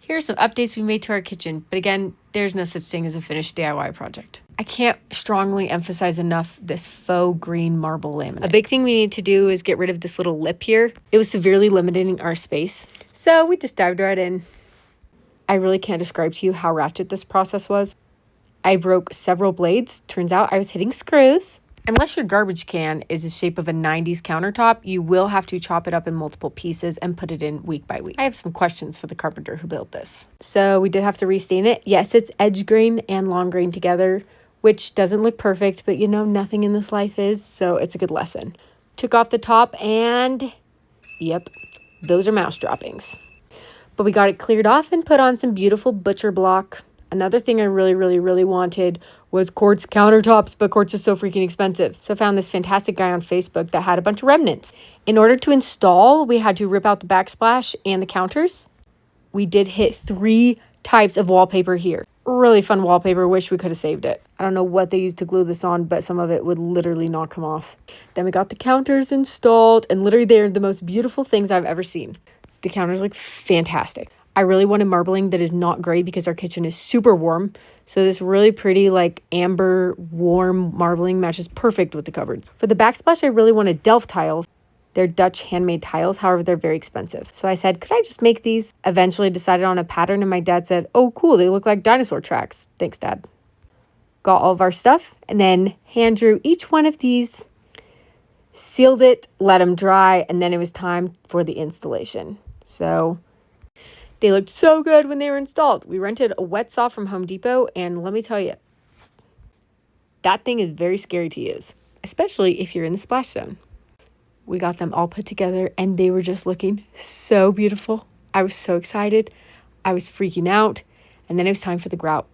Here are some updates we made to our kitchen, but again, there's no such thing as a finished DIY project. I can't strongly emphasize enough this faux green marble laminate. A big thing we need to do is get rid of this little lip here. It was severely limiting our space, so we just dived right in. I really can't describe to you how ratchet this process was. I broke several blades. Turns out I was hitting screws. Unless your garbage can is the shape of a 90s countertop, you will have to chop it up in multiple pieces and put it in week by week. I have some questions for the carpenter who built this. So we did have to restain it. Yes, it's edge grain and long grain together, which doesn't look perfect, but you know, nothing in this life is, so it's a good lesson. Took off the top and, yep, those are mouse droppings. But we got it cleared off and put on some beautiful butcher block. Another thing I really wanted was quartz countertops, but quartz is so freaking expensive. So I found this fantastic guy on Facebook that had a bunch of remnants. In order to install, we had to rip out the backsplash and the counters. We did hit 3 types of wallpaper here. Really fun wallpaper. Wish we could have saved it. I don't know what they used to glue this on, but some of it would literally not come off. Then we got the counters installed, and literally they're the most beautiful things I've ever seen. The counters look fantastic. I really wanted marbling that is not gray because our kitchen is super warm. So this really pretty like amber warm marbling matches perfect with the cupboards. For the backsplash, I really wanted Delft tiles. They're Dutch handmade tiles, however, they're very expensive. So I said, could I just make these? Eventually decided on a pattern and my dad said, oh cool, they look like dinosaur tracks. Thanks, Dad. Got all of our stuff and then hand drew each one of these, sealed it, let them dry, and then it was time for the installation. So they looked so good when they were installed. We rented a wet saw from Home Depot, and let me tell you, that thing is very scary to use, especially if you're in the splash zone. We got them all put together, and they were just looking so beautiful. I was so excited. I was freaking out, and then it was time for the grout.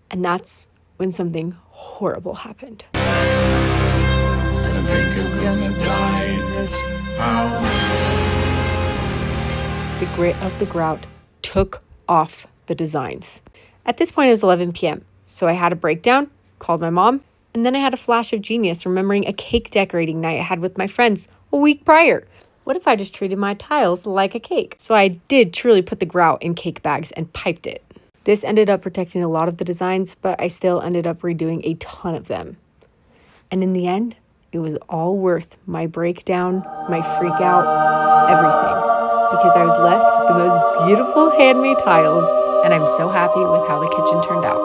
And that's when something horrible happened. I think I'm gonna die in this house. The grit of the grout took off the designs. At this point, it was 11 p.m., so I had a breakdown, called my mom, and then I had a flash of genius remembering a cake decorating night I had with my friends a week prior. What if I just treated my tiles like a cake? So I did truly put the grout in cake bags and piped it. This ended up protecting a lot of the designs, but I still ended up redoing a ton of them. And in the end, it was all worth my breakdown, my freak out, everything. Because I was left with the most beautiful handmade tiles, and I'm so happy with how the kitchen turned out.